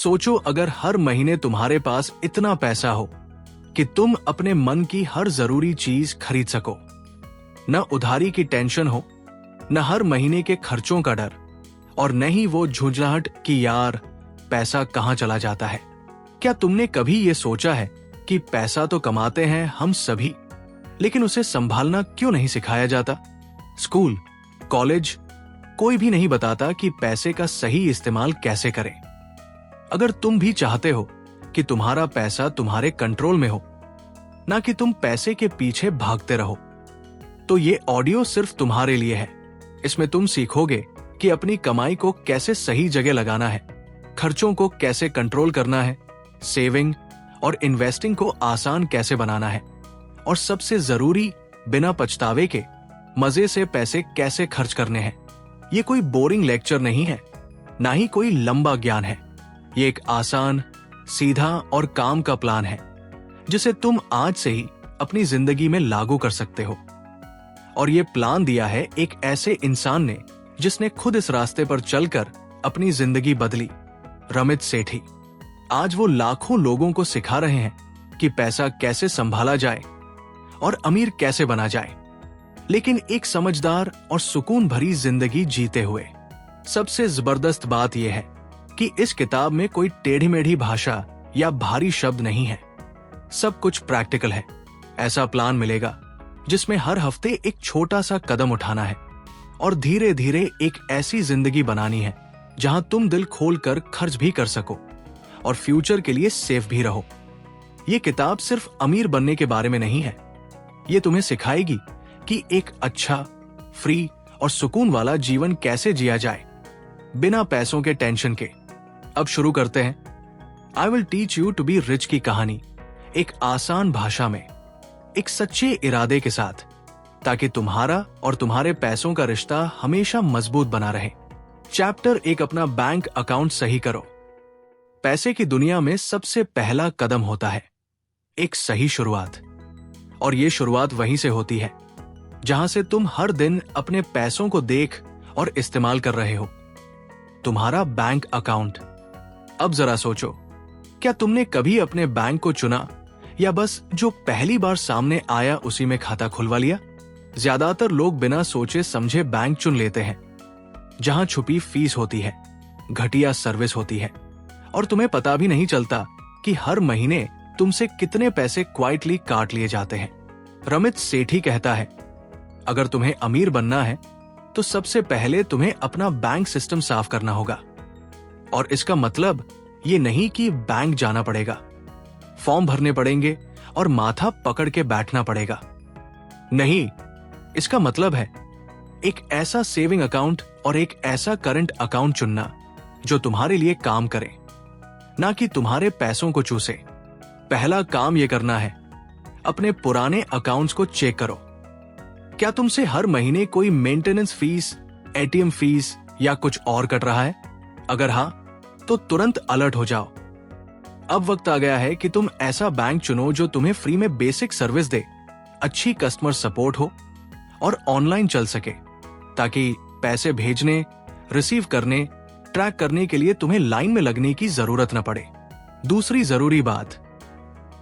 सोचो अगर हर महीने तुम्हारे पास इतना पैसा हो कि तुम अपने मन की हर जरूरी चीज खरीद सको। न उधारी की टेंशन हो, न हर महीने के खर्चों का डर, और न ही वो झुंझलाहट कि यार पैसा कहां चला जाता है। क्या तुमने कभी ये सोचा है कि पैसा तो कमाते हैं हम सभी, लेकिन उसे संभालना क्यों नहीं सिखाया जाता? स्कूल, कॉलेज, कोई भी नहीं बताता कि पैसे का सही इस्तेमाल कैसे करें। अगर तुम भी चाहते हो कि तुम्हारा पैसा तुम्हारे कंट्रोल में हो, ना कि तुम पैसे के पीछे भागते रहो, तो ये ऑडियो सिर्फ तुम्हारे लिए है। इसमें तुम सीखोगे कि अपनी कमाई को कैसे सही जगह लगाना है, खर्चों को कैसे कंट्रोल करना है, सेविंग और इन्वेस्टिंग को आसान कैसे बनाना है, और सबसे जरूरी बिना पछतावे के मजे से पैसे कैसे खर्च करने हैं। ये कोई बोरिंग लेक्चर नहीं है, ना ही कोई लंबा ज्ञान है। ये एक आसान, सीधा और काम का प्लान है जिसे तुम आज से ही अपनी जिंदगी में लागू कर सकते हो। और ये प्लान दिया है एक ऐसे इंसान ने जिसने खुद इस रास्ते पर चलकर अपनी जिंदगी बदली, रमित सेठी। आज वो लाखों लोगों को सिखा रहे हैं कि पैसा कैसे संभाला जाए और अमीर कैसे बना जाए, लेकिन एक समझदार और सुकून भरी जिंदगी जीते हुए। सबसे जबरदस्त बात यह है कि इस किताब में कोई टेढ़ी मेढ़ी भाषा या भारी शब्द नहीं है। सब कुछ प्रैक्टिकल है। ऐसा प्लान मिलेगा जिसमें हर हफ्ते एक छोटा सा कदम उठाना है और धीरे धीरे एक ऐसी जिंदगी बनानी है जहां तुम दिल खोलकर खर्च भी कर सको और फ्यूचर के लिए सेफ भी रहो। ये किताब सिर्फ अमीर बनने के बारे में नहीं है। ये तुम्हें सिखाएगी कि एक अच्छा, फ्री और सुकून वाला जीवन कैसे जिया जाए बिना पैसों के टेंशन के। अब शुरू करते हैं I will teach you to be rich की कहानी, एक आसान भाषा में, एक सच्चे इरादे के साथ, ताकि तुम्हारा और तुम्हारे पैसों का रिश्ता हमेशा मजबूत बना रहे। चैप्टर 1, अपना बैंक अकाउंट सही करो। पैसे की दुनिया में सबसे पहला कदम होता है एक सही शुरुआत, और ये शुरुआत वहीं से होती है जहां से तुम हर दिन अपने पैसों को देख और इस्तेमाल कर रहे हो, तुम्हारा बैंक अकाउंट। अब जरा सोचो, क्या तुमने कभी अपने बैंक को चुना या बस जो पहली बार सामने आया उसी में खाता खुलवा लिया? ज्यादातर लोग बिना सोचे समझे बैंक चुन लेते हैं जहां छुपी फीस होती है, घटिया सर्विस होती है, और तुम्हें पता भी नहीं चलता कि हर महीने तुमसे कितने पैसे क्वाइटली काट लिए जाते हैं। रमित सेठी कहता है, अगर तुम्हें अमीर बनना है तो सबसे पहले तुम्हें अपना बैंक सिस्टम साफ करना होगा। और इसका मतलब ये नहीं कि बैंक जाना पड़ेगा, फॉर्म भरने पड़ेंगे और माथा पकड़ के बैठना पड़ेगा। नहीं, इसका मतलब है एक ऐसा सेविंग अकाउंट और एक ऐसा करंट अकाउंट चुनना जो तुम्हारे लिए काम करे, ना कि तुम्हारे पैसों को चूसे। पहला काम यह करना है, अपने पुराने अकाउंट्स को चेक करो। क्या तुमसे हर महीने कोई मेंटेनेंस फीस, एटीएम फीस या कुछ और कट रहा है? अगर हां, तो तुरंत अलर्ट हो जाओ। अब वक्त आ गया है कि तुम ऐसा बैंक चुनो जो तुम्हें फ्री में बेसिक सर्विस दे, अच्छी कस्टमर सपोर्ट हो और ऑनलाइन चल सके, ताकि पैसे भेजने, रिसीव करने, ट्रैक करने के लिए तुम्हें लाइन में लगने की जरूरत न पड़े। दूसरी जरूरी बात,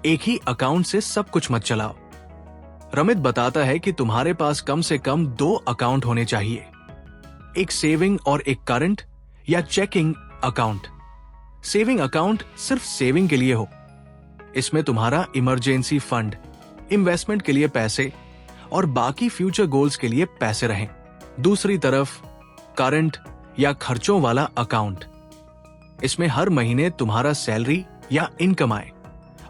एक ही अकाउंट से सब कुछ मत चलाओ। रमित बताता है कि तुम्हारे पास कम से कम 2 अकाउंट होने चाहिए, एक सेविंग और एक करंट या चेकिंग अकाउंट। सेविंग अकाउंट सिर्फ सेविंग के लिए हो, इसमें तुम्हारा इमरजेंसी फंड, इन्वेस्टमेंट के लिए पैसे और बाकी फ्यूचर गोल्स के लिए पैसे रहें। दूसरी तरफ करंट या खर्चों वाला अकाउंट, इसमें हर महीने तुम्हारा सैलरी या इनकम आए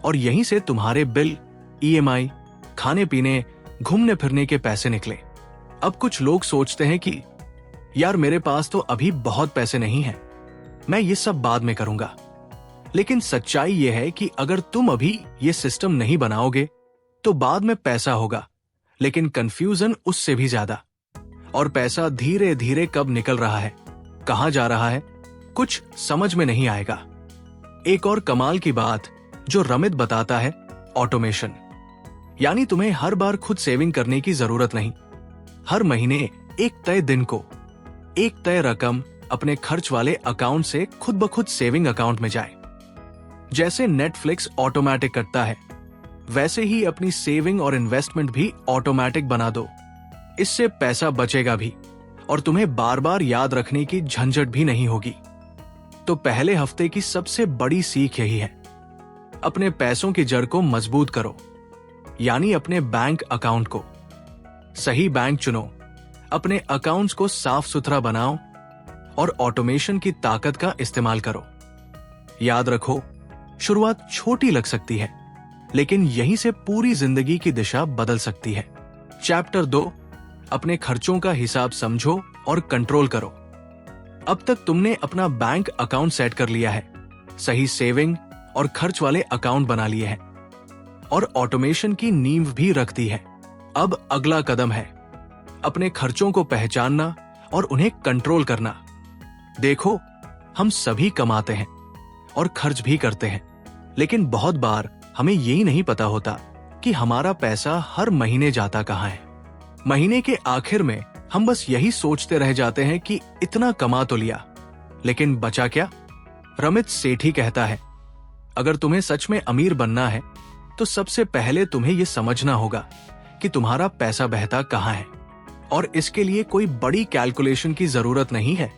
और यहीं से तुम्हारे बिल, ईएमआई, खाने पीने, घूमने फिरने के पैसे निकले। अब कुछ लोग सोचते हैं कि यार मेरे पास तो अभी बहुत पैसे नहीं हैं, मैं ये सब बाद में करूंगा। लेकिन सच्चाई ये है कि अगर तुम अभी ये सिस्टम नहीं बनाओगे तो बाद में पैसा होगा, लेकिन कंफ्यूजन उससे भी ज्यादा। और पैसा धीरे धीरे कब निकल रहा है, कहां जा रहा है, कुछ समझ में नहीं आएगा। एक और कमाल की बात जो रमित बताता है, ऑटोमेशन। यानी तुम्हें हर बार खुद सेविंग करने की जरूरत नहीं। हर महीने एक तय दिन को एक तय रकम अपने खर्च वाले अकाउंट से खुद ब खुद सेविंग अकाउंट में जाए। जैसे नेटफ्लिक्स ऑटोमेटिक करता है, वैसे ही अपनी सेविंग और इन्वेस्टमेंट भी ऑटोमेटिक बना दो। इससे पैसा बचेगा भी और तुम्हें बार बार याद रखने की झंझट भी नहीं होगी। तो पहले हफ्ते की सबसे बड़ी सीख यही है, अपने पैसों की जड़ को मजबूत करो, यानी अपने बैंक अकाउंट को। सही बैंक चुनो, अपने अकाउंट्स को साफ सुथरा बनाओ और ऑटोमेशन की ताकत का इस्तेमाल करो। याद रखो, शुरुआत छोटी लग सकती है, लेकिन यहीं से पूरी जिंदगी की दिशा बदल सकती है। चैप्टर 2, अपने खर्चों का हिसाब समझो और कंट्रोल करो। अब तक तुमने अपना बैंक अकाउंट सेट कर लिया है, सही सेविंग और खर्च वाले अकाउंट बना लिए हैं और ऑटोमेशन की नींव भी रख दी है। अब अगला कदम है अपने खर्चों को पहचानना और उन्हें कंट्रोल करना। देखो, हम सभी कमाते हैं और खर्च भी करते हैं, लेकिन बहुत बार हमें यही नहीं पता होता कि हमारा पैसा हर महीने जाता कहाँ है। महीने के आखिर में हम बस यही सोचते रह जाते हैं कि इतना कमा तो लिया, लेकिन बचा क्या? रमित सेठी कहता है, अगर तुम्हें सच में अमीर बनना है तो सबसे पहले तुम्हें यह समझना होगा कि तुम्हारा पैसा बहता कहाँ है। और इसके लिए कोई बड़ी कैलकुलेशन की जरूरत नहीं है,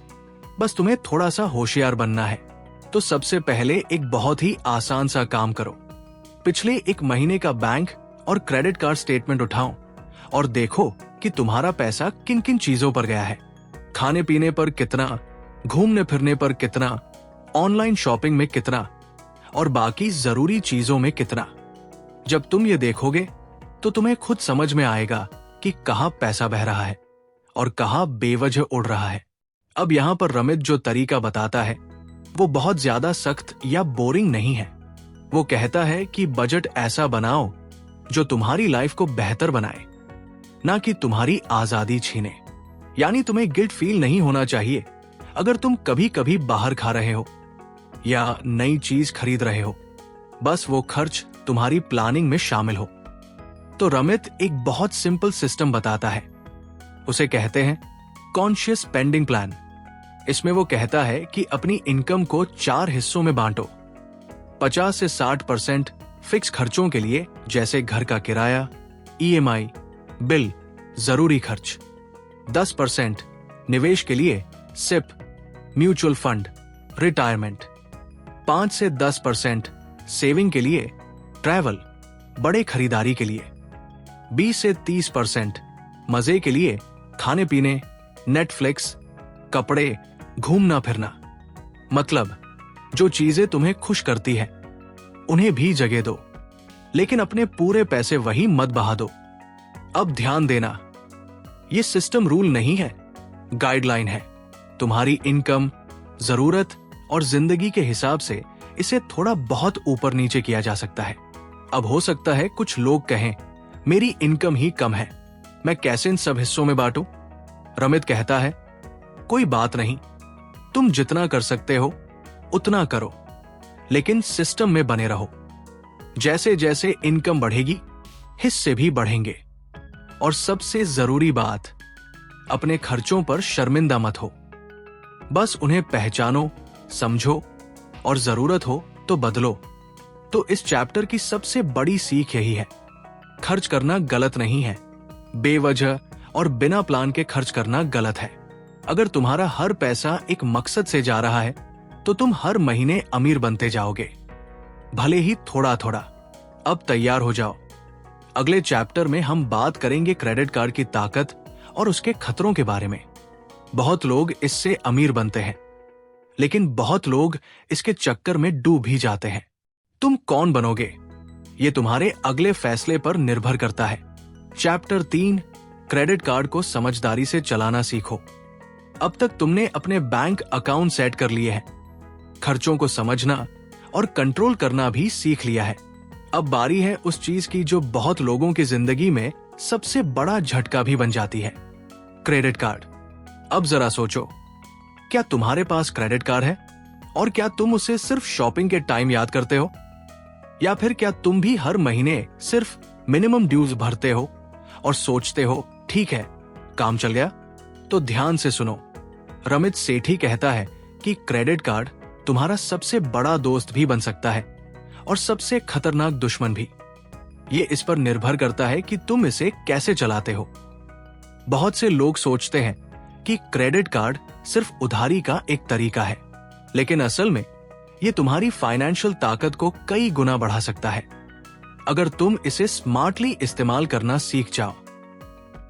बस तुम्हें थोड़ा सा होशियार बनना है। तो सबसे पहले एक बहुत ही आसान सा काम करो, पिछले एक महीने का बैंक और क्रेडिट कार्ड स्टेटमेंट उठाओ और देखो कि तुम्हारा पैसा किन किन चीजों पर गया है। खाने पीने पर कितना, घूमने फिरने पर कितना, ऑनलाइन शॉपिंग में कितना और बाकी जरूरी चीजों में कितना। जब तुम ये देखोगे तो तुम्हें खुद समझ में आएगा कि कहाँ पैसा बह रहा है और कहाँ बेवजह उड़ रहा है। अब यहाँ पर रमित जो तरीका बताता है वो बहुत ज्यादा सख्त या बोरिंग नहीं है। वो कहता है कि बजट ऐसा बनाओ जो तुम्हारी लाइफ को बेहतर बनाए, ना कि तुम्हारी आजादी छीने। यानी तुम्हें गिल्ट फील नहीं होना चाहिए अगर तुम कभी कभी बाहर खा रहे हो या नई चीज खरीद रहे हो, बस वो खर्च तुम्हारी प्लानिंग में शामिल हो। तो रमित एक बहुत सिंपल सिस्टम बताता है, उसे कहते हैं कॉन्शियस स्पेंडिंग प्लान। इसमें वो कहता है कि अपनी इनकम को 4 हिस्सों में बांटो। 50 से 60% फिक्स खर्चों के लिए, जैसे घर का किराया, EMI, बिल, जरूरी खर्च। 10% निवेश के लिए, सिप, म्यूचुअल फंड, रिटायरमेंट। 5 से 10% सेविंग के लिए, ट्रैवल, बड़े खरीदारी के लिए। 20 से 30% मजे के लिए, खाने पीने, नेटफ्लिक्स, कपड़े, घूमना फिरना। मतलब जो चीजें तुम्हें खुश करती है उन्हें भी जगह दो, लेकिन अपने पूरे पैसे वही मत बहा दो। अब ध्यान देना, ये सिस्टम रूल नहीं है, गाइडलाइन है। तुम्हारी इनकम, जरूरत और जिंदगी के हिसाब से इसे थोड़ा बहुत ऊपर नीचे किया जा सकता है। अब हो सकता है कुछ लोग कहें, मेरी इनकम ही कम है, मैं कैसे इन सब हिस्सों में बांटूं? रमित कहता है, कोई बात नहीं, तुम जितना कर सकते हो उतना करो, लेकिन सिस्टम में बने रहो। जैसे जैसे इनकम बढ़ेगी, हिस्से भी बढ़ेंगे। और सबसे जरूरी बात, अपने खर्चों पर शर्मिंदा मत हो, बस उन्हें पहचानो, समझो और जरूरत हो तो बदलो। तो इस चैप्टर की सबसे बड़ी सीख यही है, खर्च करना गलत नहीं है, बेवजह और बिना प्लान के खर्च करना गलत है। अगर तुम्हारा हर पैसा एक मकसद से जा रहा है तो तुम हर महीने अमीर बनते जाओगे, भले ही थोड़ा थोड़ा। अब तैयार हो जाओ, अगले चैप्टर में हम बात करेंगे क्रेडिट कार्ड की ताकत और उसके खतरों के बारे में। बहुत लोग इससे अमीर बनते हैं, लेकिन बहुत लोग इसके चक्कर में डूब भी जाते हैं। तुम कौन बनोगे, ये तुम्हारे अगले फैसले पर निर्भर करता है। चैप्टर 3, क्रेडिट कार्ड को समझदारी से चलाना सीखो। अब तक तुमने अपने बैंक अकाउंट सेट कर लिए हैं, खर्चों को समझना और कंट्रोल करना भी सीख लिया है। अब बारी है उस चीज की जो बहुत लोगों की जिंदगी में सबसे बड़ा झटका भी बन जाती है, क्रेडिट कार्ड। अब जरा सोचो, क्या तुम्हारे पास क्रेडिट कार्ड है और क्या तुम उसे सिर्फ शॉपिंग के टाइम याद करते हो, या फिर क्या तुम भी हर महीने सिर्फ मिनिमम ड्यूज भरते हो और सोचते हो ठीक है काम चल गया? तो ध्यान से सुनो, रमित सेठी कहता है कि क्रेडिट कार्ड तुम्हारा सबसे बड़ा दोस्त भी बन सकता है और सबसे खतरनाक दुश्मन भी। ये इस पर निर्भर करता है कि तुम इसे कैसे चलाते हो। बहुत से लोग सोचते हैं कि क्रेडिट कार्ड सिर्फ उधारी का एक तरीका है, लेकिन असल में ये तुम्हारी फाइनेंशियल ताकत को कई गुना बढ़ा सकता है अगर तुम इसे स्मार्टली इस्तेमाल करना सीख जाओ।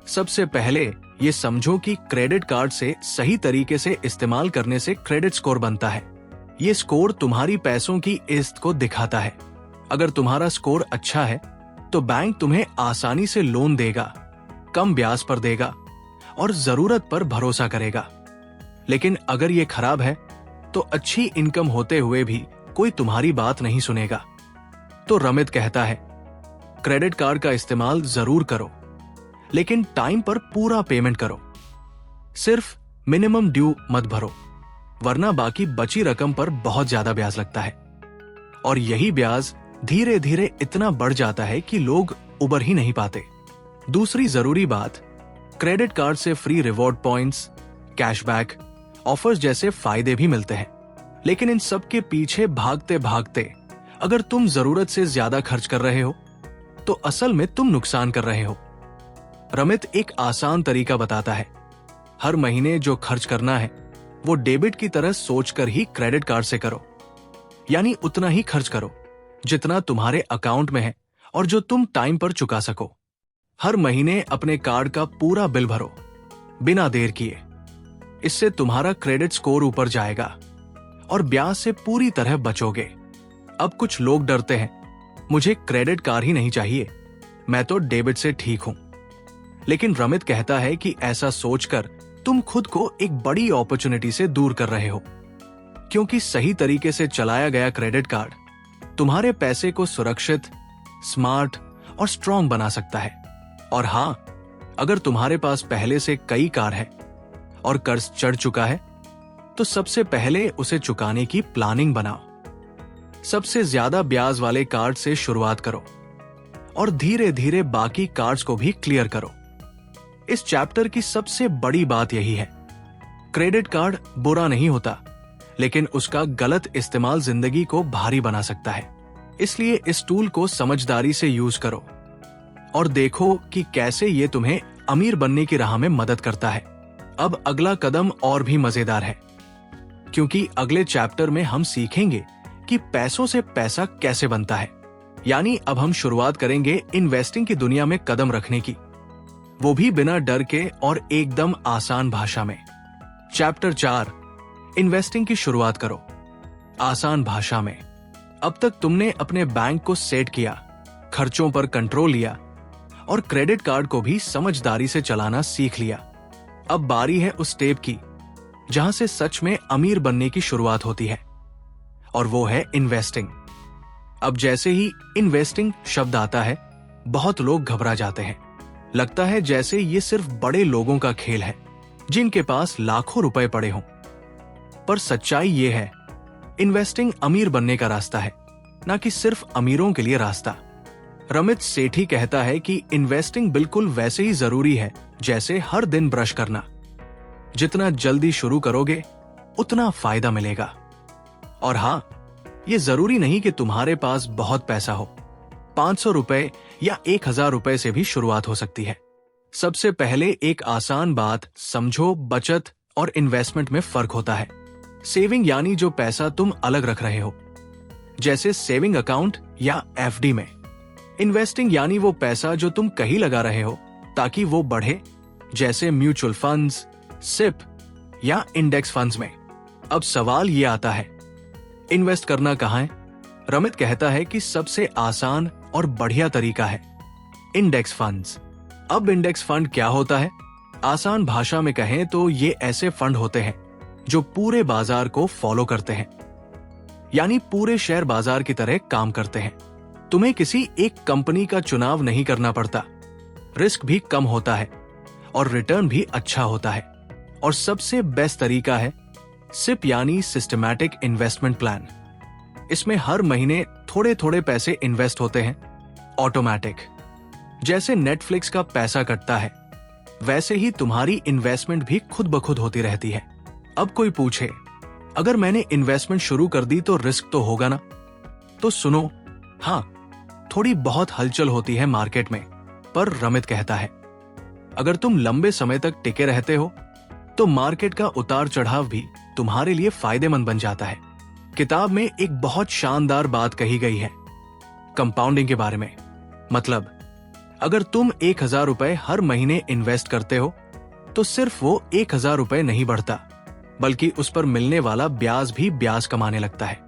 सबसे पहले ये समझो कि क्रेडिट कार्ड से सही तरीके से इस्तेमाल करने से क्रेडिट स्कोर बनता है। ये स्कोर तुम्हारी पैसों की इज्जत को दिखाता है। अगर तुम्हारा स्कोर अच्छा है तो बैंक तुम्हें आसानी से लोन देगा, कम ब्याज पर देगा और जरूरत पर भरोसा करेगा। लेकिन अगर ये खराब है तो अच्छी इनकम होते हुए भी कोई तुम्हारी बात नहीं सुनेगा। तो रमित कहता है, क्रेडिट कार्ड का इस्तेमाल जरूर करो, लेकिन टाइम पर पूरा पेमेंट करो। सिर्फ मिनिमम ड्यू मत भरो, वरना बाकी बची रकम पर बहुत ज्यादा ब्याज लगता है और यही ब्याज धीरे धीरे इतना बढ़ जाता है कि लोग उबर ही नहीं पाते। दूसरी जरूरी बात, क्रेडिट कार्ड से free reward points, cashback, offers जैसे फायदे भी मिलते हैं, लेकिन इन सब के पीछे भागते भागते अगर तुम जरूरत से ज्यादा खर्च कर रहे हो तो असल में तुम नुकसान कर रहे हो। रमित एक आसान तरीका बताता है। हर महीने जो खर्च करना है वो डेबिट की तरह सोचकर ही क्रेडिट कार्ड से करो। यानी उतना ही खर्च करो जितना तुम्हारे अकाउंट में है और जो तुम टाइम पर चुका सको। हर महीने अपने कार्ड का पूरा बिल भरो बिना देर किए। इससे तुम्हारा क्रेडिट स्कोर ऊपर जाएगा और ब्याज से पूरी तरह बचोगे। अब कुछ लोग डरते हैं, मुझे क्रेडिट कार्ड ही नहीं चाहिए, मैं तो डेबिट से ठीक हूं। लेकिन रमित कहता है कि ऐसा सोचकर तुम खुद को एक बड़ी अपॉर्चुनिटी से दूर कर रहे हो, क्योंकि सही तरीके से चलाया गया क्रेडिट कार्ड तुम्हारे पैसे को सुरक्षित, स्मार्ट और स्ट्रॉन्ग बना सकता है। और हां, अगर तुम्हारे पास पहले से कई कार है और कर्ज चढ़ चुका है तो सबसे पहले उसे चुकाने की प्लानिंग बनाओ। सबसे ज्यादा ब्याज वाले कार्ड से शुरुआत करो और धीरे धीरे बाकी कार्ड्स को भी क्लियर करो। इस चैप्टर की सबसे बड़ी बात यही है, क्रेडिट कार्ड बुरा नहीं होता, लेकिन उसका गलत इस्तेमाल जिंदगी को भारी बना सकता है। इसलिए इस टूल को समझदारी से यूज करो और देखो कि कैसे ये तुम्हें अमीर बनने की राह में मदद करता है। अब अगला कदम और भी मजेदार है, क्योंकि अगले चैप्टर में हम सीखेंगे कि पैसों से पैसा कैसे बनता है। यानी अब हम शुरुआत करेंगे इन्वेस्टिंग की दुनिया में कदम रखने की, वो भी बिना डर के और एकदम आसान भाषा में। चैप्टर 4, इन्वेस्टिंग की शुरुआत करो आसान भाषा में। अब तक तुमने अपने बैंक को सेट किया, खर्चों पर कंट्रोल लिया और क्रेडिट कार्ड को भी समझदारी से चलाना सीख लिया। अब बारी है उस स्टेप की जहां से सच में अमीर बनने की शुरुआत होती है, और वो है इन्वेस्टिंग। अब जैसे ही इन्वेस्टिंग शब्द आता है, बहुत लोग घबरा जाते हैं। लगता है जैसे ये सिर्फ बड़े लोगों का खेल है जिनके पास लाखों रुपए पड़े हों। पर सच्चाई ये है, इन्वेस्टिंग अमीर बनने का रास्ता है, ना कि सिर्फ अमीरों के लिए रास्ता। रमित सेठी कहता है कि इन्वेस्टिंग बिल्कुल वैसे ही जरूरी है जैसे हर दिन ब्रश करना। जितना जल्दी शुरू करोगे उतना फायदा मिलेगा। और हाँ, ये जरूरी नहीं कि तुम्हारे पास बहुत पैसा हो। 500 रुपए या 1000 रुपए से भी शुरुआत हो सकती है। सबसे पहले एक आसान बात समझो, बचत और इन्वेस्टमेंट में फर्क होता है। सेविंग यानी जो पैसा तुम अलग रख रहे हो, जैसे सेविंग अकाउंट या एफडी में। इन्वेस्टिंग यानी वो पैसा जो तुम कहीं लगा रहे हो ताकि वो बढ़े, जैसे म्यूचुअल फंड्स, सिप या इंडेक्स फंड्स में। अब सवाल ये आता है, इन्वेस्ट करना कहाँ है? रमित कहता है कि सबसे आसान और बढ़िया तरीका है इंडेक्स फंड्स। अब इंडेक्स फंड क्या होता है? आसान भाषा में कहें तो ये ऐसे फंड होते हैं जो पूरे बाजार को फॉलो करते हैं, यानी पूरे शेयर बाजार की तरह काम करते हैं। तुम्हें किसी एक कंपनी का चुनाव नहीं करना पड़ता, रिस्क भी कम होता है और रिटर्न भी अच्छा होता है। और सबसे बेस्ट तरीका है सिप यानी सिस्टमैटिक इन्वेस्टमेंट प्लान। इसमें हर महीने थोड़े थोड़े पैसे इन्वेस्ट होते हैं, ऑटोमेटिक। जैसे नेटफ्लिक्स का पैसा कटता है, वैसे ही तुम्हारी इन्वेस्टमेंट भी खुद ब खुद होती रहती है। अब कोई पूछे, अगर मैंने इन्वेस्टमेंट शुरू कर दी तो रिस्क तो होगा ना? तो सुनो, हाँ, थोड़ी बहुत हलचल होती है मार्केट में, पर रमित कहता है अगर तुम लंबे समय तक टिके रहते हो तो मार्केट का उतार चढ़ाव भी तुम्हारे लिए फायदेमंद बन जाता है। किताब में एक बहुत शानदार बात कही गई है कंपाउंडिंग के बारे में। मतलब अगर तुम 1,000 रुपए हर महीने इन्वेस्ट करते हो तो सिर्फ वो 1,000 रुपए नहीं बढ़ता, बल्कि उस पर मिलने वाला ब्याज भी ब्याज कमाने लगता है।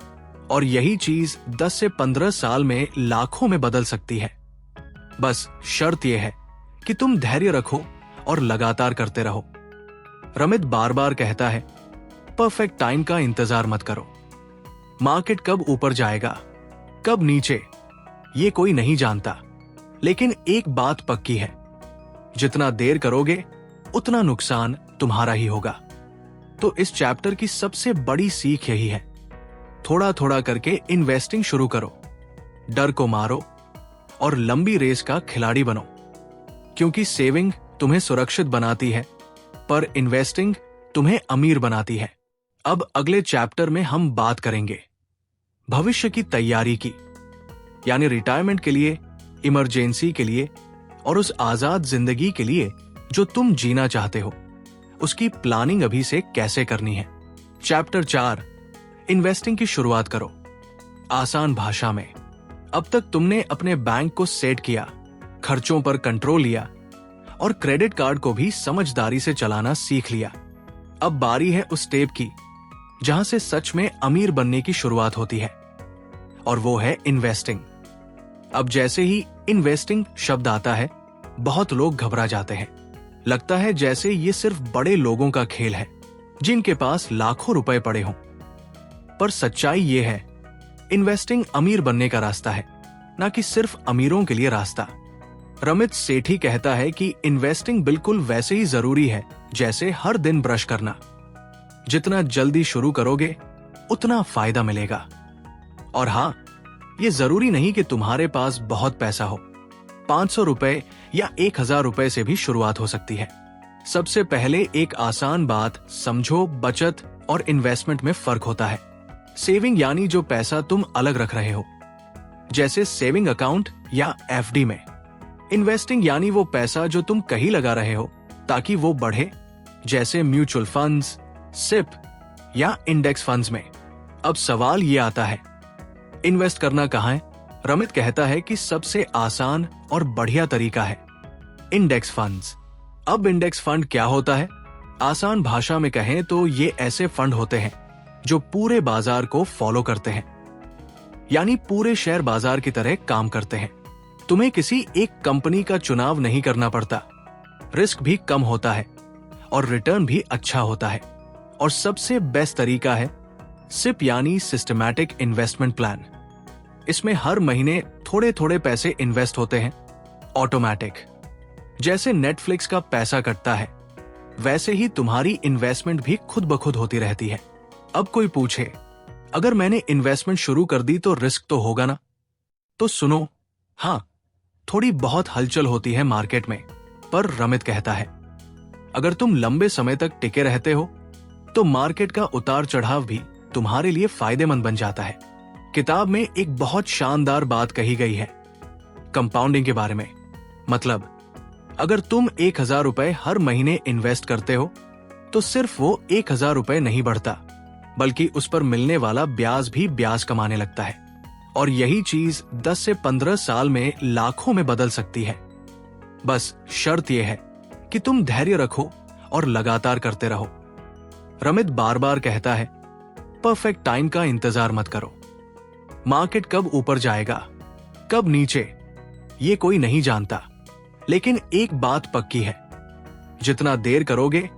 और यही चीज 10 से 15 साल में लाखों में बदल सकती है। बस शर्त यह है कि तुम धैर्य रखो और लगातार करते रहो। रमित बार बार कहता है परफेक्ट टाइम का इंतजार मत करो। मार्केट कब ऊपर जाएगा, कब नीचे, ये कोई नहीं जानता, लेकिन एक बात पक्की है, जितना देर करोगे उतना नुकसान तुम्हारा ही होगा। तो इस चैप्टर की सबसे बड़ी सीख यही है, थोड़ा थोड़ा करके इन्वेस्टिंग शुरू करो, डर को मारो और लंबी रेस का खिलाड़ी बनो। क्योंकि सेविंग तुम्हें सुरक्षित बनाती है, पर इन्वेस्टिंग तुम्हें अमीर बनाती है। अब अगले चैप्टर में हम बात करेंगे भविष्य की तैयारी की, यानी रिटायरमेंट के लिए, इमरजेंसी के लिए और उस आजाद जिंदगी के लिए जो तुम जीना चाहते हो, उसकी प्लानिंग अभी से कैसे करनी है। चैप्टर 4 इन्वेस्टिंग की शुरुआत करो आसान भाषा में। अब तक तुमने अपने बैंक को सेट किया, खर्चों पर कंट्रोल लिया और क्रेडिट कार्ड को भी समझदारी से चलाना सीख लिया। अब बारी है उस स्टेप की जहां से सच में अमीर बनने की शुरुआत होती है, और वो है इन्वेस्टिंग। अब जैसे ही इन्वेस्टिंग शब्द आता है, बहुत लोग घबरा जाते हैं। लगता है जैसे ये सिर्फ बड़े लोगों का खेल है जिनके पास लाखों रुपए पड़े हों। पर सच्चाई ये है, इन्वेस्टिंग अमीर बनने का रास्ता है, ना कि सिर्फ अमीरों के लिए रास्ता। रमित सेठी कहता है कि इन्वेस्टिंग बिल्कुल वैसे ही जरूरी है जैसे हर दिन ब्रश करना। जितना जल्दी शुरू करोगे उतना फायदा मिलेगा। और हाँ, ये जरूरी नहीं कि तुम्हारे पास बहुत पैसा हो। 500 रुपए या 1,000 रुपए से भी शुरुआत हो सकती है। सबसे पहले एक आसान बात समझो, बचत और इन्वेस्टमेंट में फर्क होता है। सेविंग यानी जो पैसा तुम अलग रख रहे हो, जैसे सेविंग अकाउंट या एफडी में। इन्वेस्टिंग यानी वो पैसा जो तुम कहीं लगा रहे हो ताकि वो बढ़े, जैसे म्यूचुअल फंड्स, सिप या इंडेक्स फंड्स में। अब सवाल ये आता है, इन्वेस्ट करना कहाँ है? रमित कहता है कि सबसे आसान और बढ़िया तरीका है इंडेक्स फंड्स। अब इंडेक्स फंड क्या होता है? आसान भाषा में कहें तो ये ऐसे फंड होते हैं जो पूरे बाजार को फॉलो करते हैं, यानी पूरे शेयर बाजार की तरह काम करते हैं। तुम्हें किसी एक कंपनी का चुनाव नहीं करना पड़ता, रिस्क भी कम होता है और रिटर्न भी अच्छा होता है। और सबसे बेस्ट तरीका है सिप यानी सिस्टमैटिक इन्वेस्टमेंट प्लान। इसमें हर महीने थोड़े थोड़े पैसे इन्वेस्ट होते हैं, ऑटोमेटिक। जैसे नेटफ्लिक्स का पैसा कटता है, वैसे ही तुम्हारी इन्वेस्टमेंट भी खुद ब खुद होती रहती है। अब कोई पूछे, अगर मैंने इन्वेस्टमेंट शुरू कर दी तो रिस्क तो होगा ना? तो सुनो, हाँ, थोड़ी बहुत हलचल होती है मार्केट में, पर रमित कहता है अगर तुम लंबे समय तक टिके रहते हो तो मार्केट का उतार चढ़ाव भी तुम्हारे लिए फायदेमंद बन जाता है। किताब में एक बहुत शानदार बात कही गई है कंपाउंडिंग के बारे में। मतलब अगर तुम 1,000 रुपए हर महीने इन्वेस्ट करते हो तो सिर्फ वो 1,000 रुपए नहीं बढ़ता, बल्कि उस पर मिलने वाला ब्याज भी ब्याज कमाने लगता है। और यही चीज 10 से 15 साल में लाखों में बदल सकती है। बस शर्त यह है कि तुम धैर्य रखो और लगातार करते रहो। रमित बार बार कहता है परफेक्ट टाइम का इंतजार मत करो। मार्केट कब ऊपर जाएगा, कब नीचे, ये कोई नहीं जानता, लेकिन एक बात पक्की है, जितना देर करोगे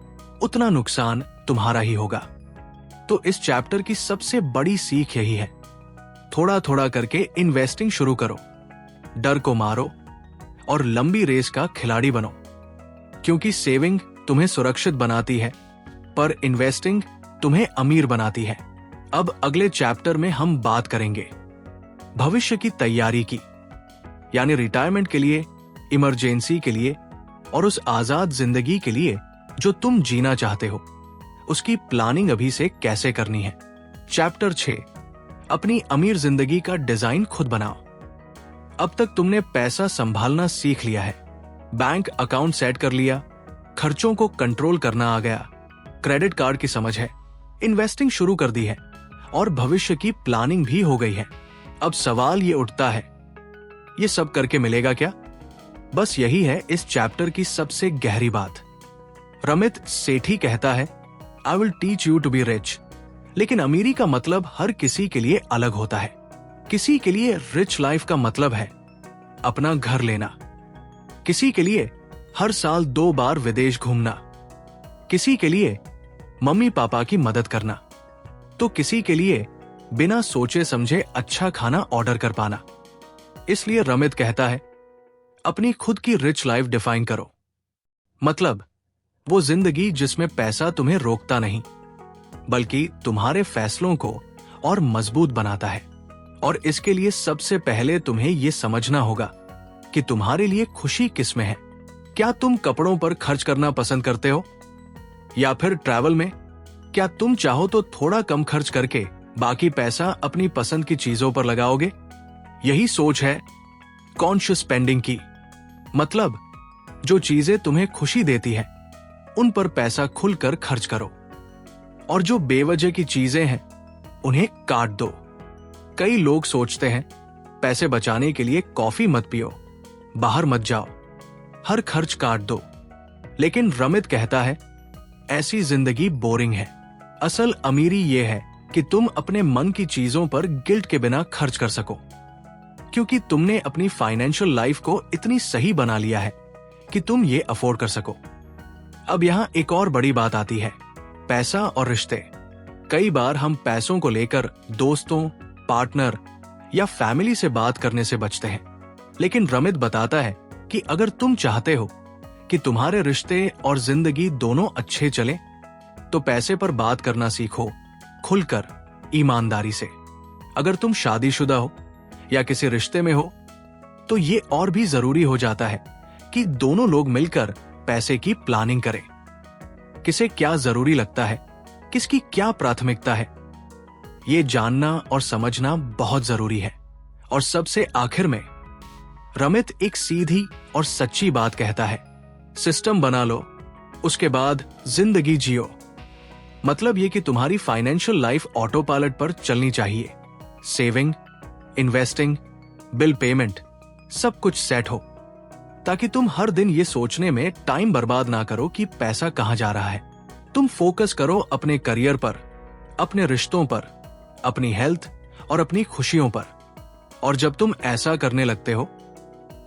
उतना नुकसान तुम्हारा ही होगा। तो इस चैप्टर की सबसे बड़ी सीख यही है, थोड़ा थोड़ा करके इन्वेस्टिंग शुरू करो, डर को मारो और लंबी रेस का खिलाड़ी बनो। क्योंकि सेविंग तुम्हें सुरक्षित बनाती है, पर इन्वेस्टिंग तुम्हें अमीर बनाती है। अब अगले चैप्टर में हम बात करेंगे भविष्य की तैयारी की, यानी रिटायरमेंट के लिए, इमरजेंसी के लिए और उस आजाद जिंदगी के लिए जो तुम जीना चाहते हो, उसकी प्लानिंग अभी से कैसे करनी है। चैप्टर 6 अपनी अमीर जिंदगी का डिजाइन खुद बनाओ। अब तक तुमने पैसा संभालना सीख लिया है, बैंक अकाउंट सेट कर लिया, खर्चों को कंट्रोल करना आ गया, क्रेडिट कार्ड की समझ है, इन्वेस्टिंग शुरू कर दी है और भविष्य की प्लानिंग भी हो गई है। अब सवाल ये उठता है, ये सब करके मिलेगा क्या? बस यही है इस चैप्टर की सबसे गहरी बात। रमित सेठी कहता है, I will teach you to be rich. लेकिन अमीरी का मतलब हर किसी के लिए अलग होता है। किसी के लिए रिच लाइफ का मतलब है अपना घर लेना, किसी के लिए हर साल 2 बार विदेश घूमना, किसी के लिए मम्मी पापा की मदद करना, तो किसी के लिए बिना सोचे समझे अच्छा खाना ऑर्डर कर पाना। इसलिए रमित कहता है, अपनी खुद की रिच लाइफ डिफाइन करो। मतलब वो जिंदगी जिसमें पैसा तुम्हें रोकता नहीं, बल्कि तुम्हारे फैसलों को और मजबूत बनाता है। और इसके लिए सबसे पहले तुम्हें यह समझना होगा कि तुम्हारे लिए खुशी किसमें है। क्या तुम कपड़ों पर खर्च करना पसंद करते हो या फिर ट्रैवल में? क्या तुम चाहो तो थोड़ा कम खर्च करके बाकी पैसा अपनी पसंद की चीजों पर लगाओगे? यही सोच है कॉन्शियस स्पेंडिंग की। मतलब जो चीजें तुम्हें खुशी देती है उन पर पैसा खुलकर खर्च करो, और जो बेवजह की चीजें हैं उन्हें काट दो। कई लोग सोचते हैं पैसे बचाने के लिए कॉफी मत पियो, बाहर मत जाओ, हर खर्च काट दो। लेकिन रमित कहता है, ऐसी जिंदगी बोरिंग है। असल अमीरी यह है कि तुम अपने मन की चीजों पर गिल्ट के बिना खर्च कर सको, क्योंकि तुमने अपनी फाइनेंशियल लाइफ को इतनी सही बना लिया है कि तुम ये अफोर्ड कर सको। अब यहां एक और बड़ी बात आती है, पैसा और रिश्ते। कई बार हम पैसों को लेकर दोस्तों, पार्टनर या फैमिली से बात करने से बचते हैं। लेकिन रमित बताता है कि अगर तुम चाहते हो कि तुम्हारे रिश्ते और जिंदगी दोनों अच्छे चले, तो पैसे पर बात करना सीखो, खुलकर, ईमानदारी से। अगर तुम शादीशुदा हो या किसी रिश्ते में हो, तो ये और भी जरूरी हो जाता है कि दोनों लोग मिलकर पैसे की प्लानिंग करें। किसे क्या जरूरी लगता है, किसकी क्या प्राथमिकता है, ये जानना और समझना बहुत जरूरी है। और सबसे आखिर में रमित एक सीधी और सच्ची बात कहता है, सिस्टम बना लो, उसके बाद जिंदगी जियो। मतलब ये कि तुम्हारी फाइनेंशियल लाइफ ऑटो पायलट पर चलनी चाहिए। सेविंग, इन्वेस्टिंग, बिल पेमेंट, सब कुछ सेट हो, ताकि तुम हर दिन ये सोचने में टाइम बर्बाद ना करो कि पैसा कहां जा रहा है। तुम फोकस करो अपने करियर पर, अपने रिश्तों पर, अपनी हेल्थ और अपनी खुशियों पर। और जब तुम ऐसा करने लगते हो,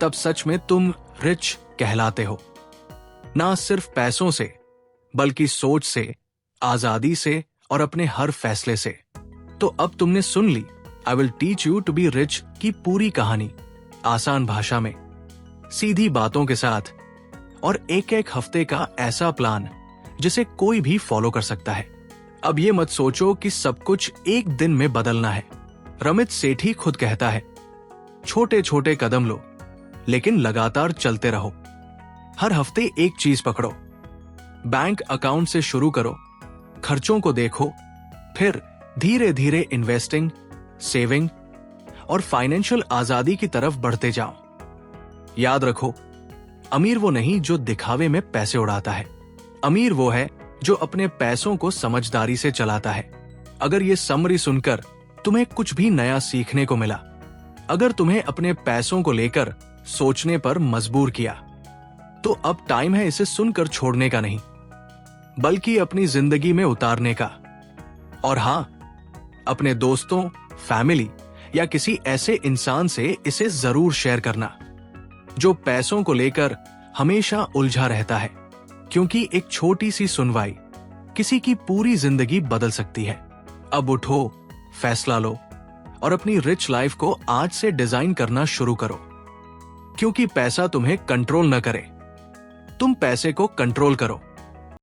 तब सच में तुम रिच कहलाते हो। ना सिर्फ पैसों से, बल्कि सोच से, आजादी से और अपने हर फैसले से। तो अब तुमने सुन ली I will teach you to be rich की पूरी कहानी, आसान भाषा में, सीधी बातों के साथ, और एक एक हफ्ते का ऐसा प्लान जिसे कोई भी फॉलो कर सकता है। अब ये मत सोचो कि सब कुछ एक दिन में बदलना है। रमित सेठी खुद कहता है, छोटे छोटे कदम लो, लेकिन लगातार चलते रहो। हर हफ्ते एक चीज पकड़ो, बैंक अकाउंट से शुरू करो, खर्चों को देखो, फिर धीरे धीरे इन्वेस्टिंग, सेविंग और फाइनेंशियल आजादी की तरफ बढ़ते जाओ। याद रखो, अमीर वो नहीं जो दिखावे में पैसे उड़ाता है। अमीर वो है जो अपने पैसों को समझदारी से चलाता है। अगर ये समरी सुनकर तुम्हें कुछ भी नया सीखने को मिला, अगर तुम्हें अपने पैसों को लेकर सोचने पर मजबूर किया, तो अब टाइम है इसे सुनकर छोड़ने का नहीं, बल्कि अपनी जिंदगी में उतारने का। और हां, अपने दोस्तों, फैमिली या किसी ऐसे इंसान से इसे जरूर शेयर करना जो पैसों को लेकर हमेशा उलझा रहता है, क्योंकि एक छोटी सी सुनवाई किसी की पूरी जिंदगी बदल सकती है। अब उठो, फैसला लो और अपनी रिच लाइफ को आज से डिजाइन करना शुरू करो, क्योंकि पैसा तुम्हें कंट्रोल न करे, तुम पैसे को कंट्रोल करो।